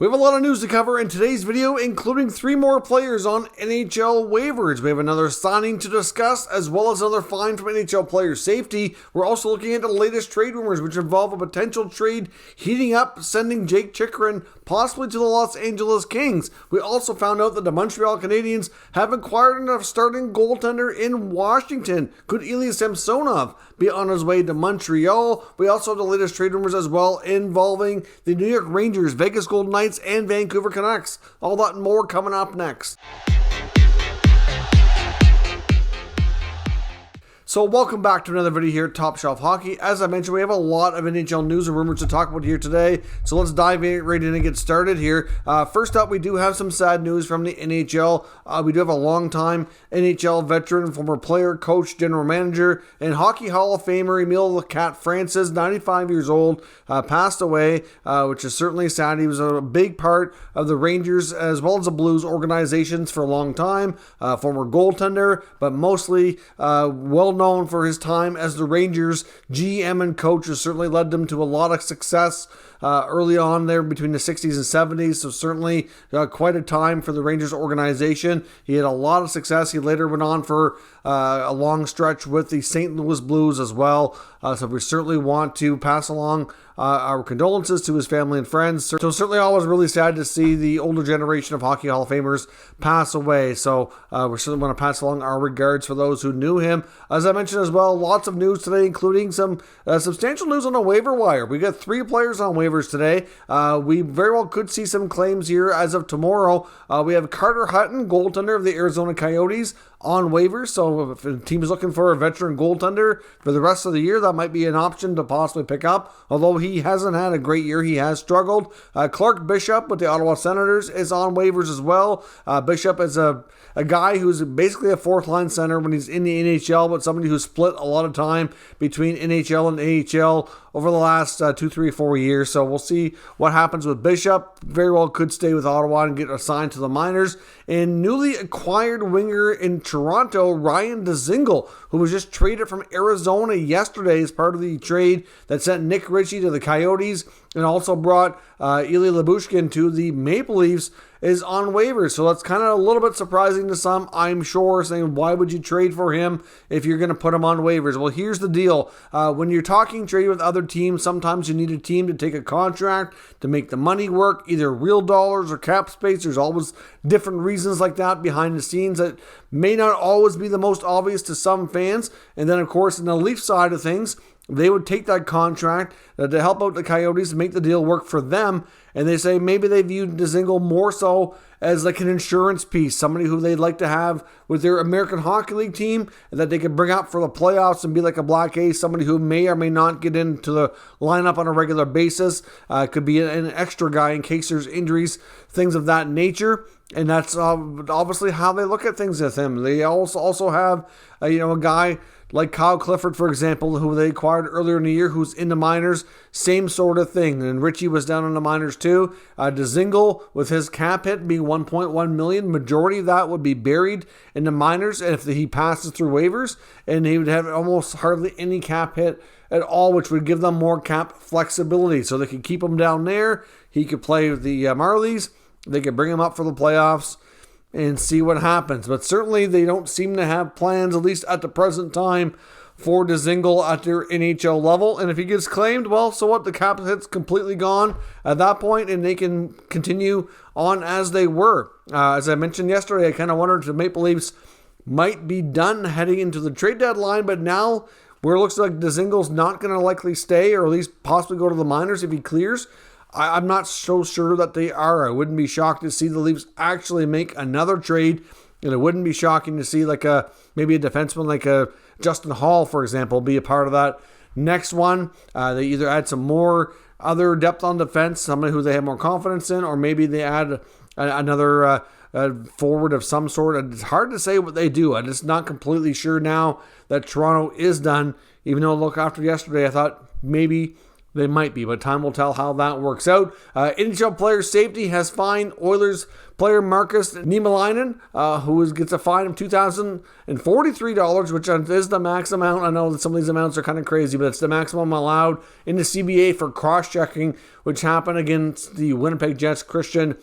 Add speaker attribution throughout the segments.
Speaker 1: We have a lot of news to cover in today's video, including 3 more players on NHL waivers. We have another signing to discuss, as well as another fine from NHL player safety. We're also looking at the latest trade rumors, which involve a potential trade heating up, sending Jake Chychrun possibly to the Los Angeles Kings. We also found out that the Montreal Canadiens have acquired a starting goaltender in Washington. Could Ilya Samsonov be on his way to Montreal? We also have the latest trade rumors as well, involving the New York Rangers, Vegas Golden Knights, and Vancouver Canucks. All that and more coming up next. So welcome back to another video here at Top Shelf Hockey. As I mentioned, we have a lot of NHL news and rumors to talk about here today. So let's dive right in and get started here. First up, we do have some sad news from the NHL. We do have a long-time NHL veteran, former player, coach, general manager, and Hockey Hall of Famer Emile "The Cat" Francis, 95 years old, passed away, which is certainly sad. He was a big part of the Rangers as well as the Blues organizations for a long time. Former goaltender, but mostly well-known for his time as the Rangers GM and coach. Has certainly led them to a lot of success early on there between the 60s and 70s, so certainly quite a time for the Rangers organization. He had a lot of success. He later went on for a long stretch with the St. Louis Blues as well, so we certainly want to pass along our condolences to his family and friends. So certainly always really sad to see the older generation of Hockey Hall of Famers pass away, so we certainly want to pass along our regards for those who knew him. As I mentioned as well, lots of news today, including some substantial news on the waiver wire. We got 3 players on waivers today. We very well could see some claims here as of tomorrow. We have Carter Hutton, goaltender of the Arizona Coyotes, on waivers, so if a team is looking for a veteran goaltender for the rest of the year, that might be an option to possibly pick up, although he hasn't had a great year. He has struggled. Clark Bishop with the Ottawa Senators is on waivers as well. Bishop is a guy who's basically a 4th-line center when he's in the NHL, but somebody who's split a lot of time between NHL and AHL over the last 2, 3, 4 years, so we'll see what happens with Bishop. Very well could stay with Ottawa and get assigned to the minors. And newly acquired winger in Toronto, Ryan Dzingel, who was just traded from Arizona yesterday as part of the trade that sent Nick Ritchie to the Coyotes and also brought Ilya Lyubushkin to the Maple Leafs, is on waivers. So that's kind of a little bit surprising to some, I'm sure, saying, why would you trade for him if you're going to put him on waivers? Well, here's the deal. When you're talking trade with other teams, sometimes you need a team to take a contract to make the money work, either real dollars or cap space. There's always different reasons like that behind the scenes that may not always be the most obvious to some fans. And then, of course, in the Leaf side of things, they would take that contract to help out the Coyotes and make the deal work for them. And they say maybe they viewed Dzingel more so as like an insurance piece, somebody who they'd like to have with their American Hockey League team and that they could bring up for the playoffs and be like a black ace, somebody who may or may not get into the lineup on a regular basis. Could be an extra guy in case there's injuries, things of that nature. And that's obviously how they look at things with him. They also have a guy like Kyle Clifford, for example, who they acquired earlier in the year, who's in the minors, same sort of thing. And Ritchie was down in the minors too. Dzingel, with his cap hit being $1.1 million, majority of that would be buried in the minors if he passes through waivers, and he would have almost hardly any cap hit at all, which would give them more cap flexibility. So they could keep him down there. He could play with the Marlies. They could bring him up for the playoffs and see what happens. But certainly they don't seem to have plans, at least at the present time, for Dzingel at their NHL level. And if he gets claimed, well, so what? The cap hit's completely gone at that point, and they can continue on as they were. As I mentioned yesterday, I kind of wondered if the Maple Leafs might be done heading into the trade deadline, but now where it looks like Dzingel's not going to likely stay, or at least possibly go to the minors if he clears, I'm not so sure that they are. I wouldn't be shocked to see the Leafs actually make another trade, and it wouldn't be shocking to see maybe a defenseman like a Justin Hall, for example, be a part of that next one. They either add some more other depth on defense, somebody who they have more confidence in, or maybe they add another forward of some sort. It's hard to say what they do. I'm just not completely sure now that Toronto is done, even though, look, after yesterday, I thought maybe They might be, but time will tell how that works out. NHL player safety has fined Oilers player Marcus Niemelainen, who gets a fine of $2,043, which is the max amount. I know that some of these amounts are kind of crazy, but it's the maximum allowed in the CBA for cross-checking, which happened against the Winnipeg Jets' Christian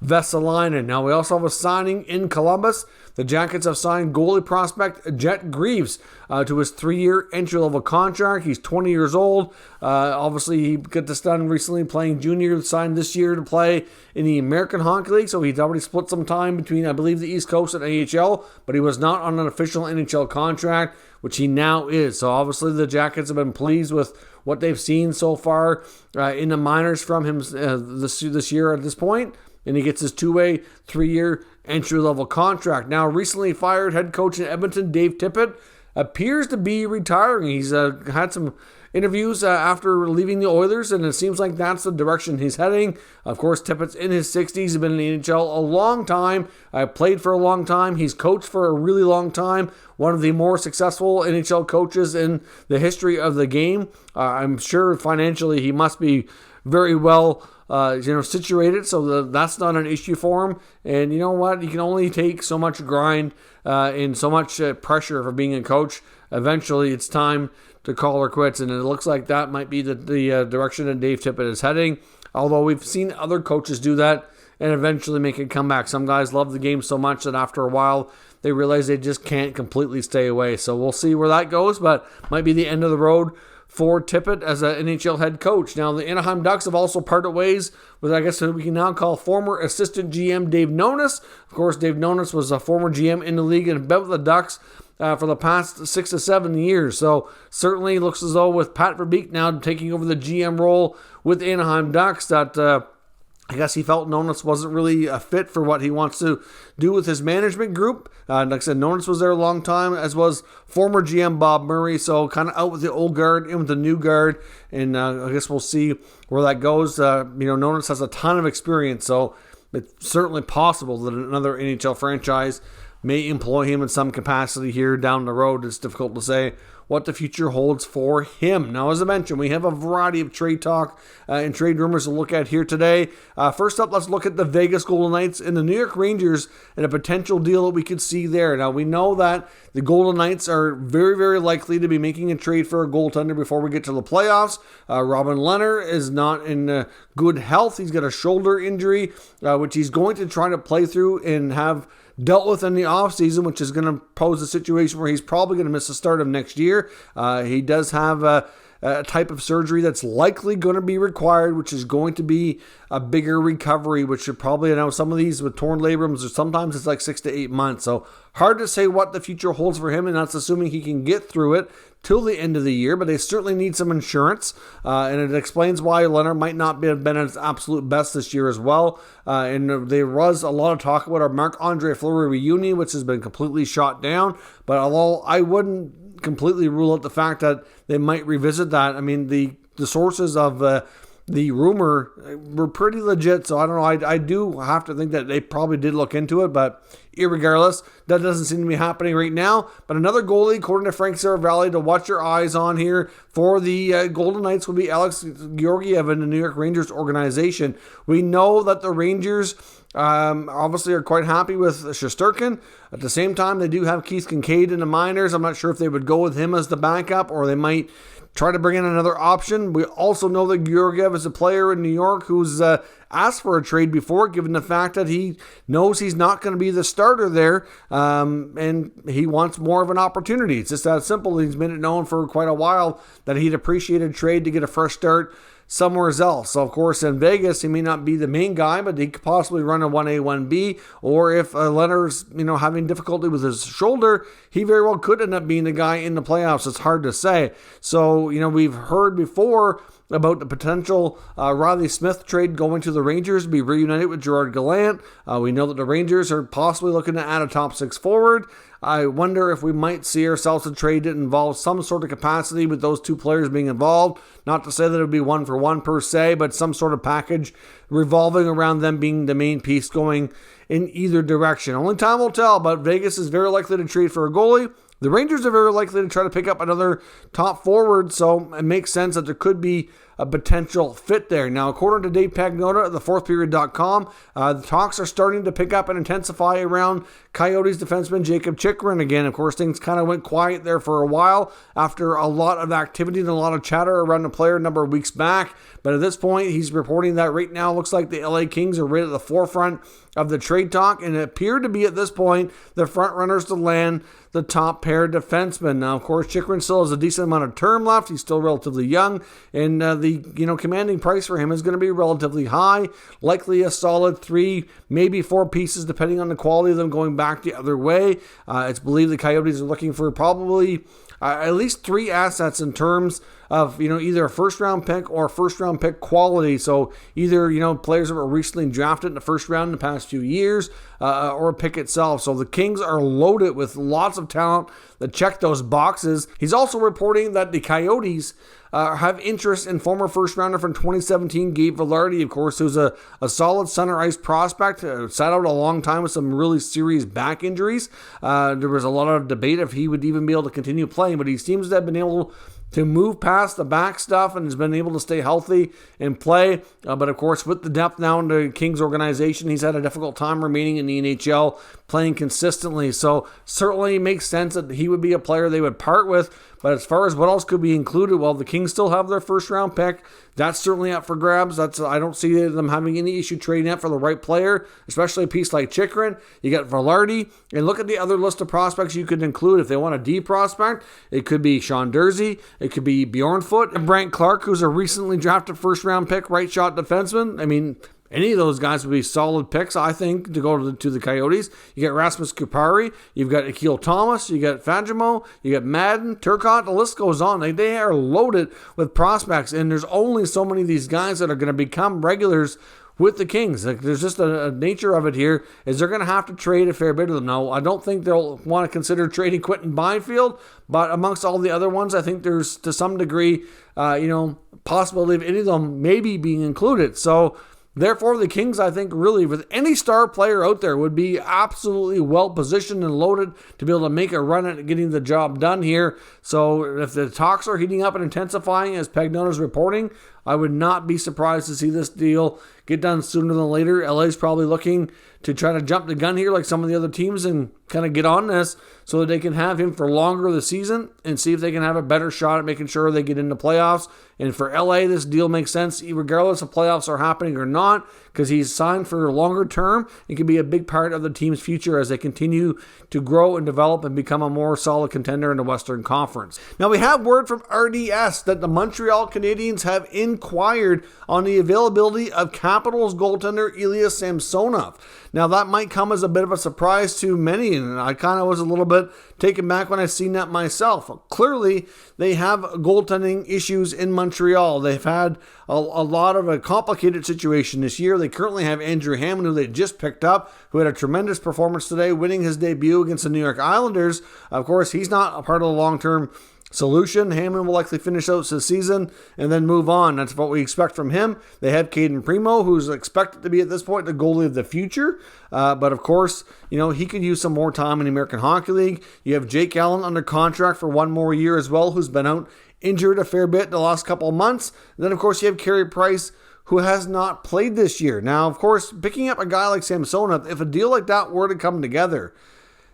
Speaker 1: Vesalainen. Now, we also have a signing in Columbus. The Jackets have signed goalie prospect Jet Greaves to his 3-year entry-level contract. He's 20 years old. Obviously, he got this done recently playing junior, signed this year to play in the American Hockey League, so he's already split some time between, I believe, the East Coast and AHL, but he was not on an official NHL contract, which he now is. So, obviously, the Jackets have been pleased with what they've seen so far in the minors from him this year at this point. And he gets his two-way, 3-year entry-level contract. Now, recently fired head coach in Edmonton, Dave Tippett, appears to be retiring. He's had some interviews after leaving the Oilers, and it seems like that's the direction he's heading. Of course, Tippett's in his 60s. He's been in the NHL a long time. Played for a long time. He's coached for a really long time. One of the more successful NHL coaches in the history of the game. I'm sure financially he must be very well situated, so that's not an issue for him. And you know what? You can only take so much grind and so much pressure for being a coach. Eventually, it's time to call her quits, and it looks like that might be the direction that Dave Tippett is heading. Although we've seen other coaches do that and eventually make a comeback. Some guys love the game so much that after a while they realize they just can't completely stay away. So we'll see where that goes, but might be the end of the road for Tippett as an NHL head coach. Now, the Anaheim Ducks have also parted ways with, I guess we can now call former assistant GM Dave Nonis. Of course, Dave Nonis was a former GM in the league and been with the Ducks for the past 6 to 7 years. So certainly looks as though with Pat Verbeek now taking over the GM role with the Anaheim Ducks that I guess he felt Nonis wasn't really a fit for what he wants to do with his management group. Like I said, Nonis was there a long time, as was former GM Bob Murray. So kind of out with the old guard, in with the new guard. And I guess we'll see where that goes. Nonis has a ton of experience, so it's certainly possible that another NHL franchise may employ him in some capacity here down the road. It's difficult to say what the future holds for him. Now, as I mentioned, we have a variety of trade talk and trade rumors to look at here today. First up, let's look at the Vegas Golden Knights and the New York Rangers and a potential deal that we could see there. Now, we know that the Golden Knights are very, very likely to be making a trade for a goaltender before we get to the playoffs. Robin Lehner is not in good health. He's got a shoulder injury, which he's going to try to play through and have dealt with in the offseason, which is going to pose a situation where he's probably going to miss the start of next year. He does have a type of surgery that's likely going to be required, which is going to be a bigger recovery, which should probably, some of these with torn labrums, or sometimes it's like 6 to 8 months. So hard to say what the future holds for him, and that's assuming he can get through it till the end of the year, but they certainly need some insurance, and it explains why Leonard might not have been at his absolute best this year as well. And there was a lot of talk about our Marc-Andre Fleury reunion, which has been completely shot down, but although I wouldn't completely rule out the fact that they might revisit that. I mean, the sources of the rumor were pretty legit, so I don't know. I do have to think that they probably did look into it, but irregardless, that doesn't seem to be happening right now. But another goalie, according to Frank Saravalli, to watch your eyes on here for the Golden Knights will be Alex Georgiev in the New York Rangers organization. We know that the Rangers obviously are quite happy with Shesterkin. At the same time, they do have Keith Kincaid in the minors. I'm not sure if they would go with him as the backup or they might try to bring in another option. We also know that Georgiev is a player in New York who's asked for a trade before, given the fact that he knows he's not going to be the starter there, and he wants more of an opportunity. It's just that simple. He's been known for quite a while that he'd appreciate a trade to get a fresh start somewhere else. So, of course, in Vegas, he may not be the main guy, but he could possibly run a 1A, 1B, or if Leonard's, having difficulty with his shoulder, he very well could end up being the guy in the playoffs. It's hard to say. So, we've heard before about the potential Riley Smith trade going to the Rangers, be reunited with Gerard Gallant. We know that the Rangers are possibly looking to add a top 6 forward. I wonder if we might see ourselves a trade that involves some sort of capacity with those two players being involved. Not to say that it would be 1-for-1 per se, but some sort of package revolving around them being the main piece going in either direction. Only time will tell, but Vegas is very likely to trade for a goalie. The Rangers are very likely to try to pick up another top forward, so it makes sense that there could be a potential fit there. Now, according to Dave Pagnotta at thefourthperiod.com, the talks are starting to pick up and intensify around Coyotes defenseman Jakob Chychrun again. Of course, things kind of went quiet there for a while after a lot of activity and a lot of chatter around the player a number of weeks back. But at this point, he's reporting that right now it looks like the LA Kings are right at the forefront of the trade talk, and it appeared to be at this point the front runners to land the top pair defenseman. Now, of course, Chychrun still has a decent amount of term left. He's still relatively young, and the commanding price for him is going to be relatively high, likely a solid 3, maybe 4 pieces, depending on the quality of them going back the other way. It's believed the Coyotes are looking for probably at least 3 assets in terms of, either a first-round pick or first-round pick quality. So either, players that were recently drafted in the first round in the past few years or a pick itself. So the Kings are loaded with lots of talent that check those boxes. He's also reporting that the Coyotes have interest in former first-rounder from 2017, Gabe Vilardi, of course, who's a solid center ice prospect, sat out a long time with some really serious back injuries. There was a lot of debate if he would even be able to continue playing, but he seems to have been able to move past the back stuff and has been able to stay healthy and play. But of course, with the depth now in the Kings organization, he's had a difficult time remaining in the NHL, playing consistently. So certainly makes sense that he would be a player they would part with. But as far as what else could be included, well, the Kings still have their first round pick. That's certainly up for grabs. I don't see them having any issue trading it for the right player, especially a piece like Chychrun. You got Vilardi, and look at the other list of prospects you could include. If they want a D prospect, it could be Sean Durzi, it could be Bjornfoot, and Brandt Clark, who's a recently drafted first round pick, right shot defenseman. I mean, any of those guys would be solid picks, I think, to go to the Coyotes. You got Rasmus Kupari, you've got Akil Thomas, you got Fagemo, you got Madden, Turcotte, the list goes on. They are loaded with prospects, and there's only so many of these guys that are going to become regulars with the Kings. There's just a nature of it here, is they're going to have to trade a fair bit of them. Now, I don't think they'll want to consider trading Quinton Byfield, but amongst all the other ones, I think there's, to some degree, possibility of any of them maybe being included. So, therefore, the Kings, I think, really, with any star player out there, would be absolutely well-positioned and loaded to be able to make a run at getting the job done here. So if the talks are heating up and intensifying, as Pagnotta is reporting, I would not be surprised to see this deal get done sooner than later. LA's probably looking to try to jump the gun here like some of the other teams and kind of get on this so that they can have him for longer this season and see if they can have a better shot at making sure they get into playoffs. And for LA, this deal makes sense regardless if playoffs are happening or not, because he's signed for a longer term. It can be a big part of the team's future as they continue to grow and develop and become a more solid contender in the Western Conference. Now, we have word from RDS that the Montreal Canadiens have inquired on the availability of Capitals goaltender Ilya Samsonov. Now, that might come as a bit of a surprise to many, and I kind of was a little bit taken back when I seen that myself. Clearly, they have goaltending issues in Montreal. They've had a lot of a complicated situation this year. They currently have Andrew Hammond, who they just picked up, who had a tremendous performance today, winning his debut against the New York Islanders. Of course, he's not a part of the long-term solution. Hammond will likely finish out the season and then move on. That's what we expect from him. They have Caden Primo, who's expected to be at this point the goalie of the future. But of course, he could use some more time in the American Hockey League. You have Jake Allen under contract for 1 more year as well, who's been out injured a fair bit the last couple of months. And then of course you have Carey Price, who has not played this year. Now, of course, picking up a guy like Samsonov, if a deal like that were to come together,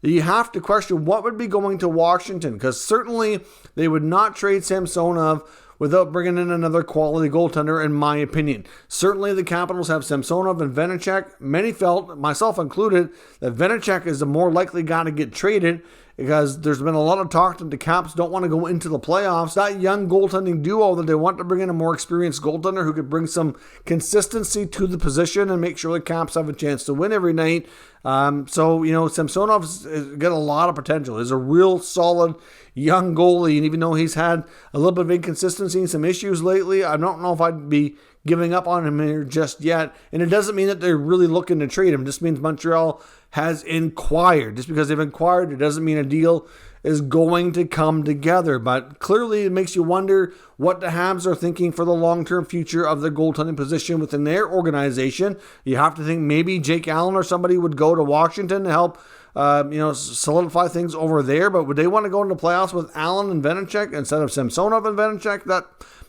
Speaker 1: you have to question what would be going to Washington, because certainly they would not trade Samsonov without bringing in another quality goaltender, in my opinion. Certainly the Capitals have Samsonov and Vanecek. Many felt, myself included, that Vanecek is the more likely guy to get traded, because there's been a lot of talk that the Caps don't want to go into the playoffs. That young goaltending duo, that they want to bring in a more experienced goaltender who could bring some consistency to the position and make sure the Caps have a chance to win every night. Samsonov's got a lot of potential. He's a real solid young goalie, and even though he's had a little bit of inconsistency and some issues lately, I don't know if I'd be giving up on him here just yet. And it doesn't mean that they're really looking to trade him. It just means Montreal has inquired. Just because they've inquired, it doesn't mean a deal is going to come together. But clearly it makes you wonder what the Habs are thinking for the long-term future of the goaltending position within their organization. You have to think maybe Jake Allen or somebody would go to Washington to help solidify things over there. But would they want to go into the playoffs with Allen and Vanecek instead of Samsonov and Vanecek?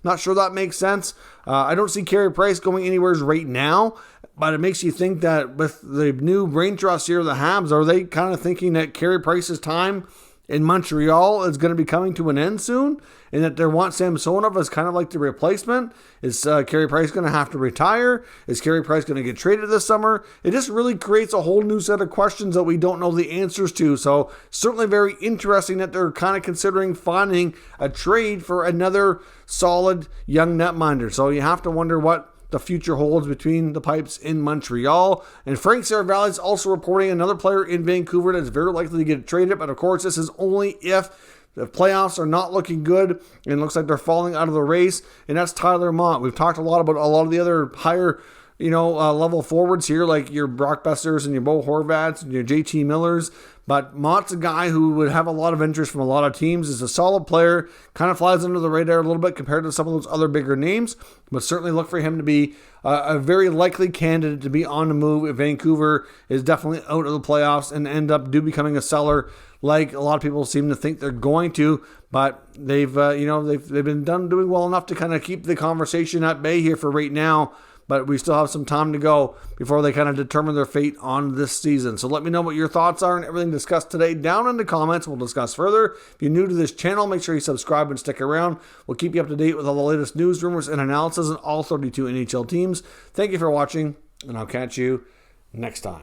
Speaker 1: Not sure that makes sense. I don't see Carey Price going anywhere right now, but it makes you think that with the new brain trust here, the Habs, are they kind of thinking that Carey Price's time in Montreal is going to be coming to an end soon, and that they want Samsonov as kind of like the replacement? Is Carey Price going to have to retire? Is Carey Price going to get traded this summer? It just really creates a whole new set of questions that we don't know the answers to. So certainly very interesting that they're kind of considering finding a trade for another solid young netminder. So you have to wonder what the future holds between the pipes in Montreal. And Frank Seravalli is also reporting another player in Vancouver that's very likely to get traded. But of course, this is only if the playoffs are not looking good and it looks like they're falling out of the race. And that's Tyler Motte. We've talked a lot about a lot of the other higher level forwards here, like your Brock Besters and your Bo Horvats and your JT Millers. But Motte's a guy who would have a lot of interest from a lot of teams. Is a solid player, kind of flies under the radar a little bit compared to some of those other bigger names, but certainly look for him to be a very likely candidate to be on the move if Vancouver is definitely out of the playoffs and end up becoming a seller, like a lot of people seem to think they're going to. But they've been doing well enough to kind of keep the conversation at bay here for right now. But we still have some time to go before they kind of determine their fate on this season. So let me know what your thoughts are and everything discussed today down in the comments. We'll discuss further. If you're new to this channel, make sure you subscribe and stick around. We'll keep you up to date with all the latest news, rumors, and analysis on all 32 NHL teams. Thank you for watching, and I'll catch you next time.